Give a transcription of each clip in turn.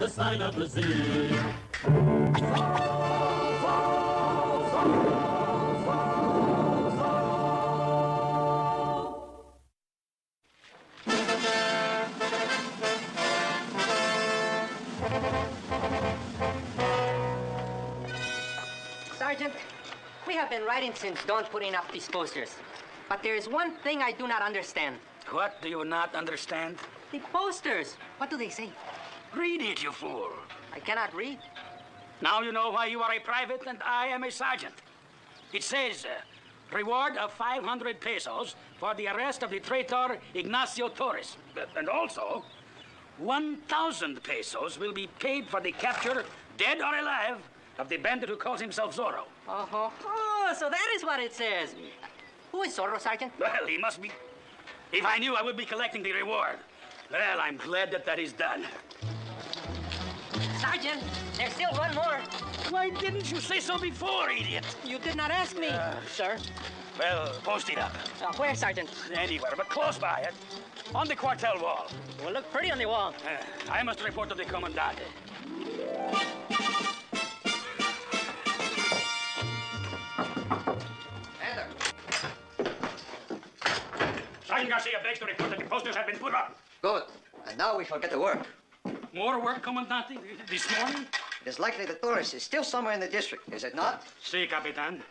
the sign of the sea. Sergeant, we have been riding since dawn putting up these posters. But there is one thing I do not understand. What do you not understand? The posters. What do they say? Read it, you fool. I cannot read. Now you know why you are a private and I am a sergeant. It says, reward of 500 pesos for the arrest of the traitor Ignacio Torres. And also, 1,000 pesos will be paid for the capture, dead or alive, of the bandit who calls himself Zorro. Oh, so that is what it says. Who is Zorro, Sergeant? Well, he must be... If I knew, I would be collecting the reward. Well, I'm glad that is done. Sergeant, there's still one more. Why didn't you say so before, idiot? You did not ask me, sir. Well, post it up. Where, Sergeant? Anywhere, but close by it. On the quartel wall. It will look pretty on the wall. I must report to the commandante. Enter. Sergeant Garcia begs to report that the posters have been put up. Good. And now we shall get to work. More work, Commandante? This morning? It is likely that Torres is still somewhere in the district, is it not? Si, Capitan.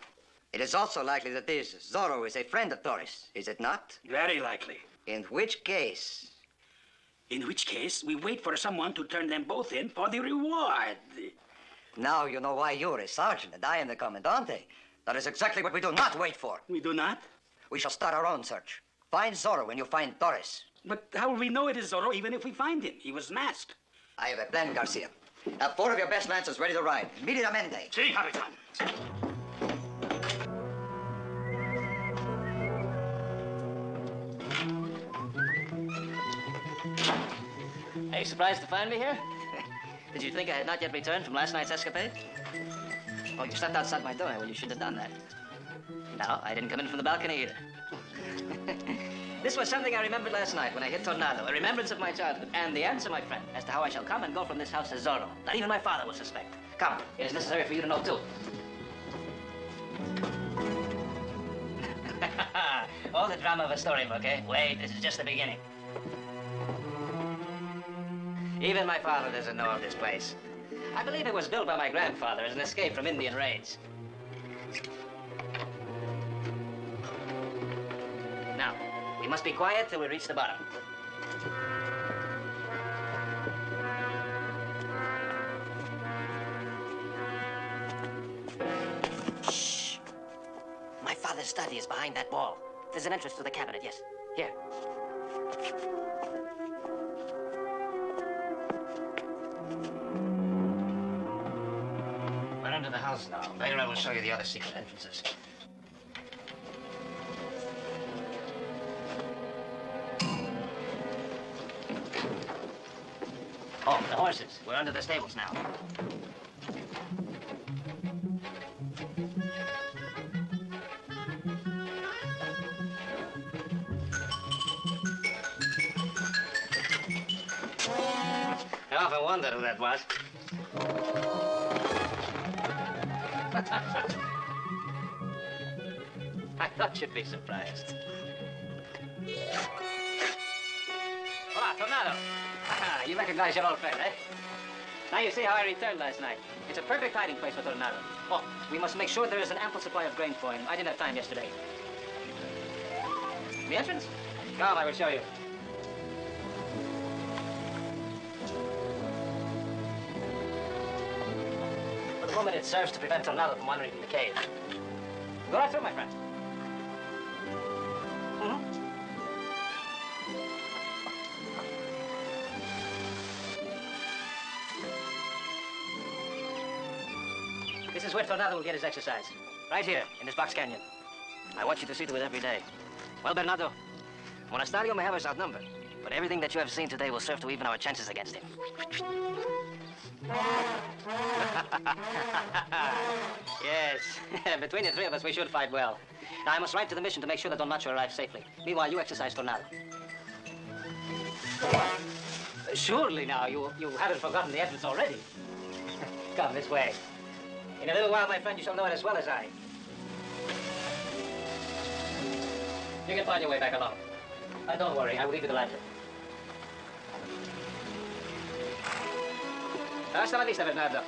It is also likely that this Zorro is a friend of Torres, is it not? Very likely. In which case? In which case, we wait for someone to turn them both in for the reward. Now you know why you're a sergeant and I am the commandante. That is exactly what we do not wait for. We do not? We shall start our own search. Find Zorro when you find Torres. But how will we know it is Zorro even if we find him? He was masked. I have a plan, Garcia. Have 4 of your best lancers ready to ride. Immediatamente. Si, Capitan. Are you surprised to find me here? Did you think I had not yet returned from last night's escapade? Oh, you stepped outside my door. Well, you shouldn't have done that. No, I didn't come in from the balcony either. This was something I remembered last night when I hit Tornado, a remembrance of my childhood, and the answer, my friend, as to how I shall come and go from this house as Zorro. Not even my father will suspect. Come, it is necessary for you to know, too. All the drama of a storybook, eh? Wait, this is just the beginning. Even my father doesn't know of this place. I believe it was built by my grandfather as an escape from Indian raids. Now, we must be quiet till we reach the bottom. Shh. My father's study is behind that wall. There's an entrance to the cabinet, yes. Here. We're under the house now. Later I will show you the other secret entrances. Oh, the horses. We're under the stables now. I often wondered who that was. I thought you'd be surprised. Hola, Tornado. You recognize your old friend, eh? Now you see how I returned last night. It's a perfect hiding place for Tornado. Oh, we must make sure there is an ample supply of grain for him. I didn't have time yesterday. The entrance? Come, I will show you. For the moment, it serves to prevent Tornado from wandering in the cave. Go right through, my friend. This is where Tornado will get his exercise. Right here, in this box canyon. I want you to see to it every day. Well, Bernardo, Monasterio may have us outnumbered, but everything that you have seen today will serve to even our chances against him. Yes, between the 3 of us, we should fight well. Now, I must ride to the mission to make sure that Don Nacho arrives safely. Meanwhile, you exercise Tornado. Surely now, you haven't forgotten the entrance already. Come this way. In a little while, my friend, you shall know it as well as I. You can find your way back alone. Don't worry, I will leave you the lantern. Hasta la vista, Bernardo.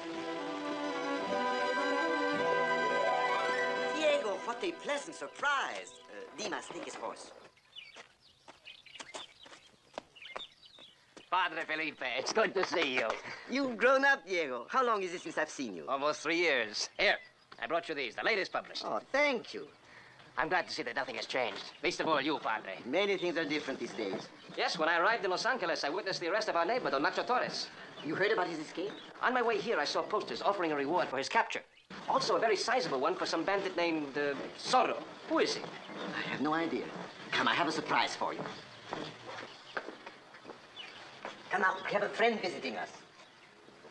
Diego, what a pleasant surprise. Dimas, take his horse. Padre Felipe, it's good to see you. You've grown up, Diego. How long is it since I've seen you? Almost 3 years. Here, I brought you these, the latest published. Oh, thank you. I'm glad to see that nothing has changed. Least of all you, Padre. Many things are different these days. Yes, when I arrived in Los Angeles, I witnessed the arrest of our neighbor, Don Nacho Torres. You heard about his escape? On my way here, I saw posters offering a reward for his capture. Also, a very sizable one for some bandit named Zorro. Who is he? I have no idea. Come, I have a surprise for you. Come out, we have a friend visiting us.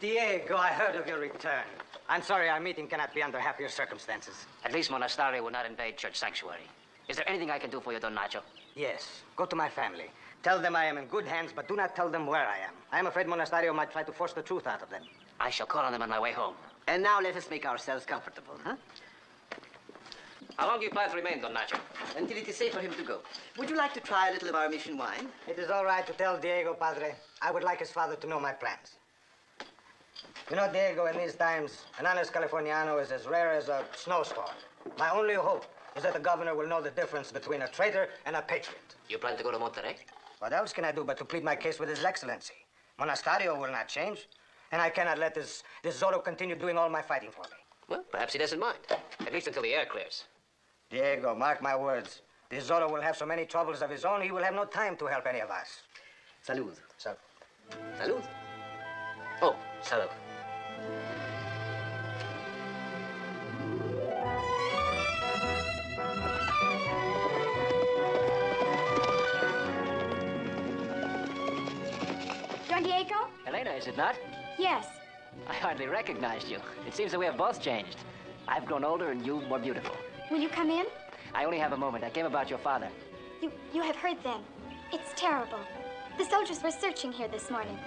Diego, I heard of your return. I'm sorry our meeting cannot be under happier circumstances. At least Monasterio will not invade church sanctuary. Is there anything I can do for you, Don Nacho? Yes, go to my family. Tell them I am in good hands, but do not tell them where I am. I am afraid Monasterio might try to force the truth out of them. I shall call on them on my way home. And now let us make ourselves comfortable, huh? How long do you plan to remain, Don Nacho? Until it is safe for him to go. Would you like to try a little of our mission wine? It is all right to tell Diego, Padre. I would like his father to know my plans. You know, Diego, in these times, an honest Californiano is as rare as a snowstorm. My only hope is that the governor will know the difference between a traitor and a patriot. You plan to go to Monterrey? What else can I do but to plead my case with His Excellency? Monasterio will not change, and I cannot let this Zorro continue doing all my fighting for me. Well, perhaps he doesn't mind. At least until the air clears. Diego, mark my words. This Zorro will have so many troubles of his own, he will have no time to help any of us. Salud. So, Salud. Oh, salud. Don Diego? Elena, is it not? Yes. I hardly recognized you. It seems that we have both changed. I've grown older and you more beautiful. Will you come in? I only have a moment. I came about your father. You have heard then. It's terrible. The soldiers were searching here this morning.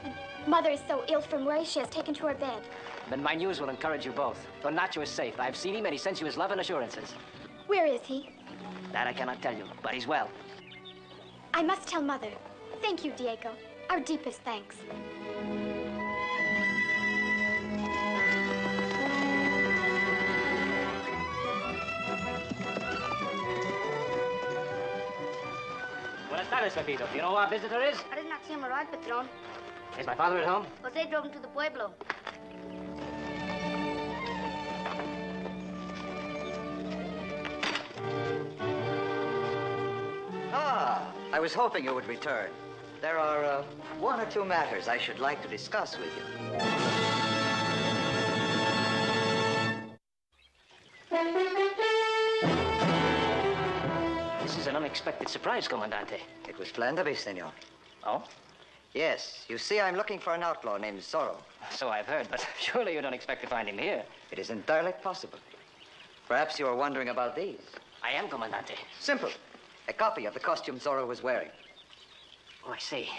And Mother is so ill from worry she has taken to her bed. Then my news will encourage you both. Don Nacho is safe. I've seen him and he sends you his love and assurances. Where is he? That I cannot tell you, but he's well. I must tell Mother. Thank you, Diego. Our deepest thanks. Buenas tardes, Pepito. Do you know who our visitor is? I did not see him arrive, Patron. Is my father at home? Jose drove him to the pueblo. Ah, I was hoping you would return. There are one or two matters I should like to discuss with you. This is an unexpected surprise, Comandante. It was planned to be, senor. Oh? Yes, you see, I'm looking for an outlaw named Zorro. So I've heard, but surely you don't expect to find him here. It is entirely possible. Perhaps you are wondering about these. I am, Comandante. Simple. A copy of the costume Zorro was wearing. Oh, I see.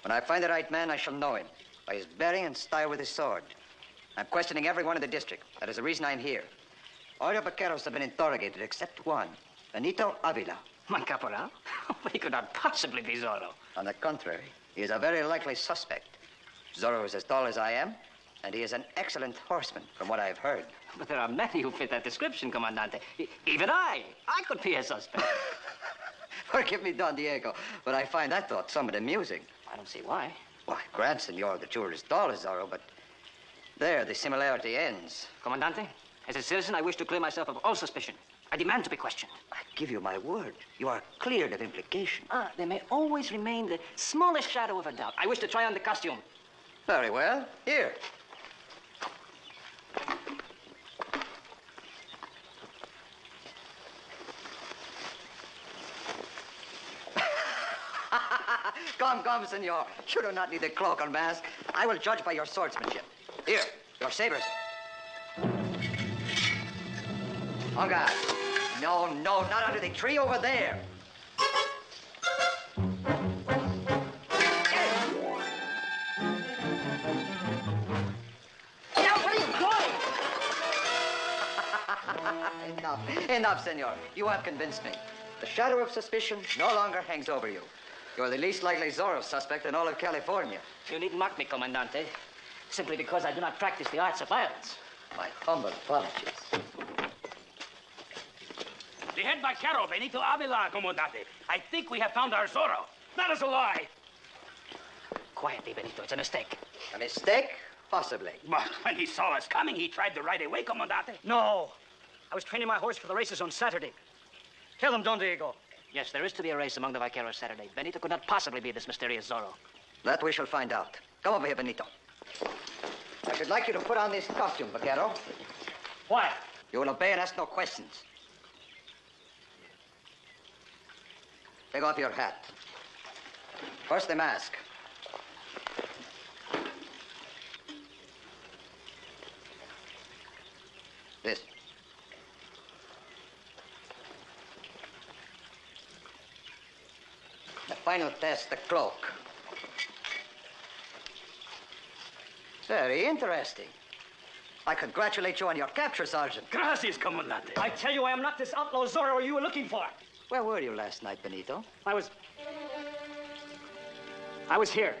When I find the right man, I shall know him by his bearing and style with his sword. I'm questioning everyone in the district. That is the reason I'm here. All your vaqueros have been interrogated except one, Benito Avila. My caporal? But he could not possibly be Zorro. On the contrary, he is a very likely suspect. Zorro is as tall as I am, and he is an excellent horseman, from what I've heard. But there are many who fit that description, Comandante. Even I could be a suspect. Forgive me, Don Diego, but I find that thought somewhat amusing. I don't see why. Why, grant, senor, that you're as tall as Zorro, but there the similarity ends. Comandante, as a citizen, I wish to clear myself of all suspicion. I demand to be questioned. I give you my word. You are cleared of implication. There may always remain the smallest shadow of a doubt. I wish to try on the costume. Very well. Here. Come, senor. You do not need a cloak or mask. I will judge by your swordsmanship. Here, your sabers. On guard. No, not under the tree over there. Enough, senor. You have convinced me. The shadow of suspicion no longer hangs over you. You're the least likely Zorro suspect in all of California. You needn't mock me, Comandante. Simply because I do not practice the arts of violence. My humble apologies. The head vaquero, Benito Avila, Comandante. I think we have found our Zorro. That is a lie. Quietly, Benito. It's a mistake. A mistake? Possibly. But when he saw us coming, he tried to ride away, Comandante. No. I was training my horse for the races on Saturday. Tell them, Don Diego. Yes, there is to be a race among the vaqueros Saturday. Benito could not possibly be this mysterious Zorro. That we shall find out. Come over here, Benito. I should like you to put on this costume, vaquero. Why? You will obey and ask no questions. Take off your hat. First the mask. This. The final test, the cloak. Very interesting. I congratulate you on your capture, Sergeant. Gracias, Comandante. I tell you, I am not this outlaw Zorro you were looking for. Where were you last night, Benito? I was here.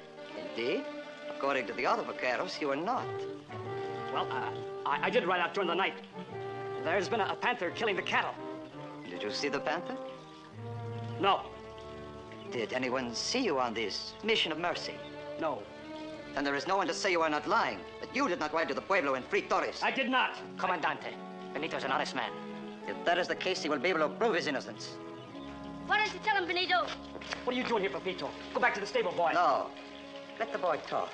Indeed. According to the other vaqueros, you were not. Well, I did ride out during the night. There's been a panther killing the cattle. Did you see the panther? No. Did anyone see you on this mission of mercy? No. Then there is no one to say you are not lying, that you did not ride to the Pueblo and free Torres. I did not. Comandante, Benito's an honest man. If that is the case, he will be able to prove his innocence. Why don't you tell him, Benito? What are you doing here, Papito? Go back to the stable, boy. No. Let the boy talk.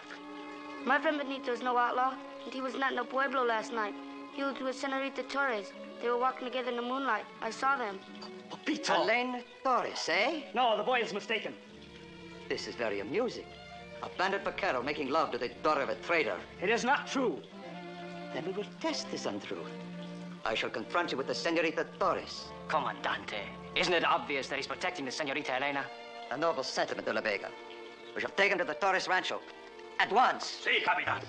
My friend Benito is no outlaw, and he was not in the Pueblo last night. He was with Senorita Torres. They were walking together in the moonlight. I saw them. Papito! Elaine Torres, eh? No, the boy is mistaken. This is very amusing. A bandit vaquero making love to the daughter of a trader. It is not true. Then we will test this untruth. I shall confront you with the Senorita Torres. Comandante, isn't it obvious that he's protecting the Senorita Elena? A noble sentiment, De La Vega. We shall take him to the Torres Rancho. At once. Si, Capitan.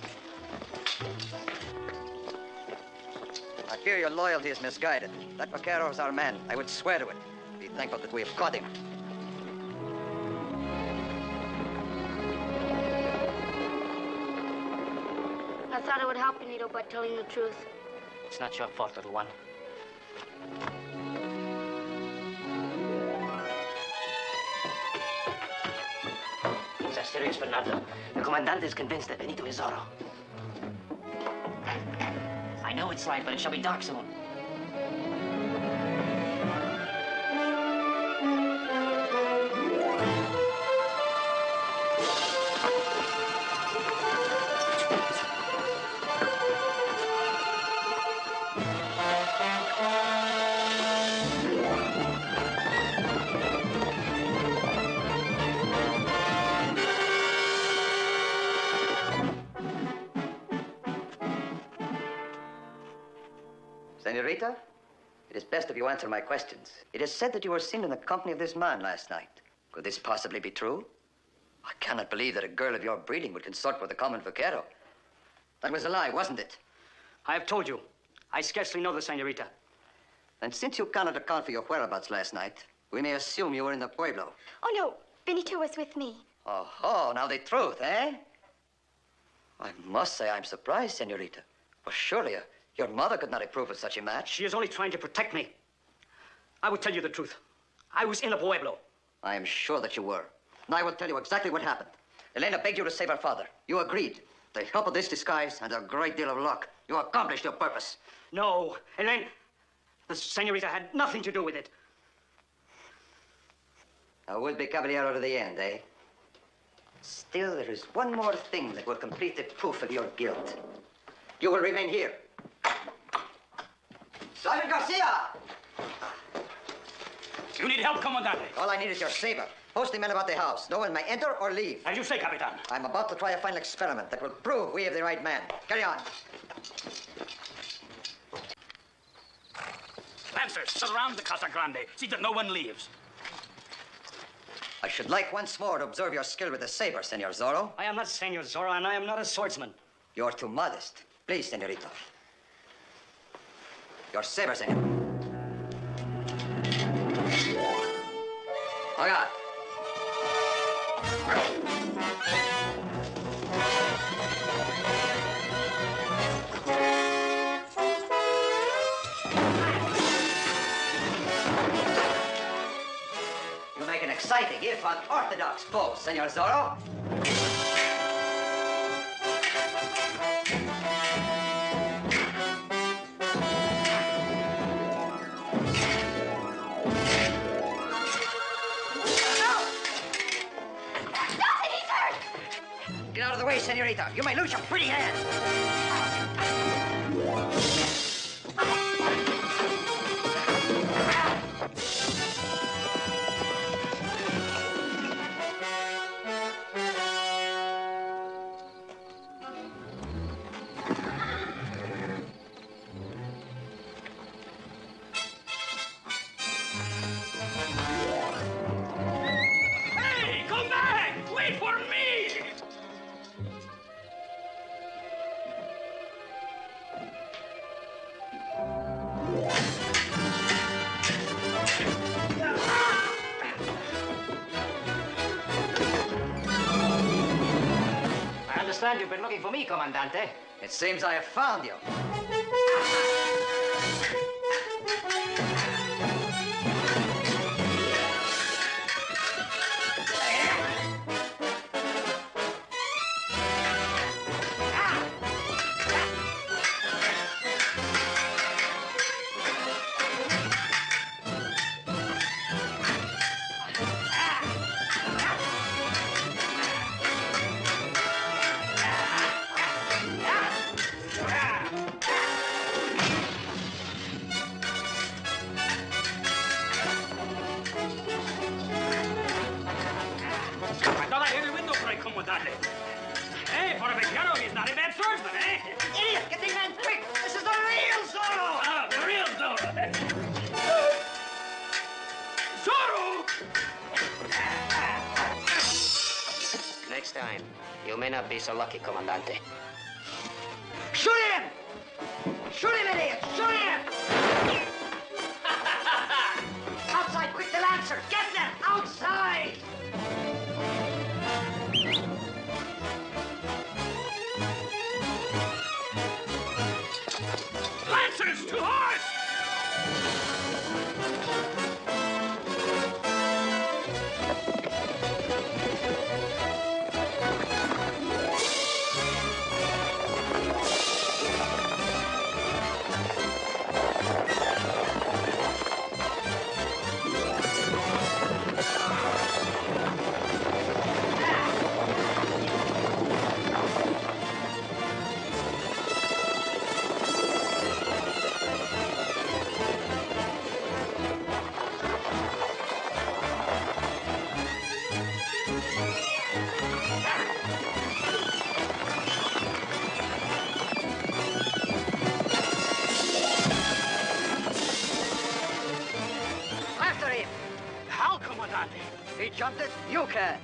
I fear your loyalty is misguided. That vaquero is our man. I would swear to it. Be thankful that we have caught him. I thought it would help Benito by telling the truth. It's not your fault, little one. It's as serious, Bernardo. The Comandante is convinced that Benito is Zorro. I know it's light, but it shall be dark soon. Senorita, it is best if you answer my questions. It is said that you were seen in the company of this man last night. Could this possibly be true? I cannot believe that a girl of your breeding would consort with a common vaquero. That was a lie, wasn't it? I have told you. I scarcely know the Senorita. And since you cannot account for your whereabouts last night, we may assume you were in the Pueblo. Oh, no. Benito was with me. Oh, now the truth, eh? I must say I'm surprised, Senorita. For surely your mother could not approve of such a match. She is only trying to protect me. I will tell you the truth. I was in a Pueblo. I am sure that you were. And I will tell you exactly what happened. Elena begged you to save her father. You agreed. With the help of this disguise and a great deal of luck, you accomplished your purpose. No, Elaine, the Senorita had nothing to do with it. A would-be caballero to the end, eh? Still, there is one more thing that will complete the proof of your guilt. You will remain here. Sergeant Garcia! You need help, Comandante. All I need is your saber. Post the men about the house. No one may enter or leave. As you say, Capitan. I'm about to try a final experiment that will prove we have the right man. Carry on. Lancers, surround the Casa Grande. See that no one leaves. I should like once more to observe your skill with the saber, Senor Zorro. I am not Senor Zorro, and I am not a swordsman. You're too modest. Please, Senorita. Your saber, senor. Paga. You make an exciting, if unorthodox pose, Senor Zorro. Get out of the way, senorita. You may lose your pretty hand. Hey, come back! Wait for me! I understand you've been looking for me, Comandante. It seems I have found you. I thought I heard a window break, Comandante. Hey, for a vaquero, he's not a bad swordsman, eh? Idiot, get the man quick! This is the real Zorro! Oh, the real Zorro. Zorro! Next time, you may not be so lucky, Comandante. Shoot him! Shoot him, idiot! Shoot him! Outside, quick, the Lancer! Get them! Outside! Lancers to horse! After him! How, Comandante? He jumped it, you can.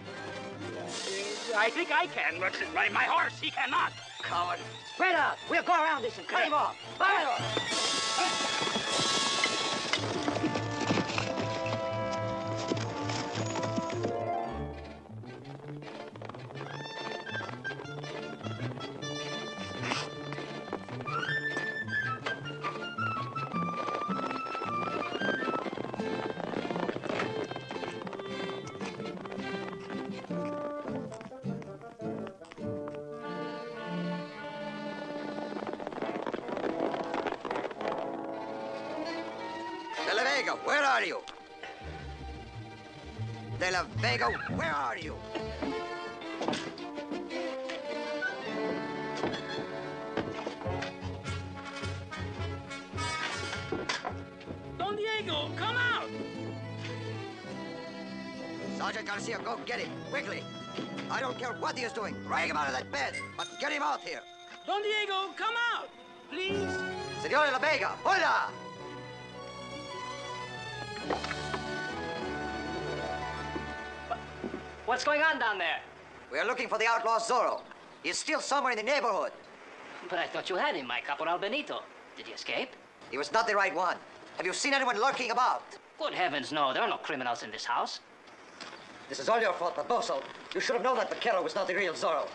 I think I can, but my horse, he cannot. Coward. Spread out. We'll go around this and cut him off. Vámonos. De la Vega, where are you? De la Vega, where are you? Don Diego, come out! Sergeant Garcia, go get him, quickly. I don't care what he is doing. Drag him out of that bed, but get him out here. Don Diego, come out! Please? Senor de la Vega, hola! What's going on down there? We are looking for the outlaw Zorro. He is still somewhere in the neighborhood. But I thought you had him, my Caporal Benito. Did he escape? He was not the right one. Have you seen anyone lurking about? Good heavens, no. There are no criminals in this house. This is all your fault, Barboso. You should have known that Vaquero was not the real Zorro.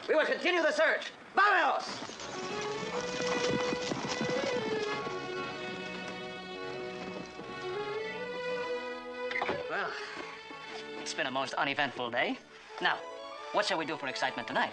We will continue the search. Vámonos! Well, it's been a most uneventful day. Now, what shall we do for excitement tonight?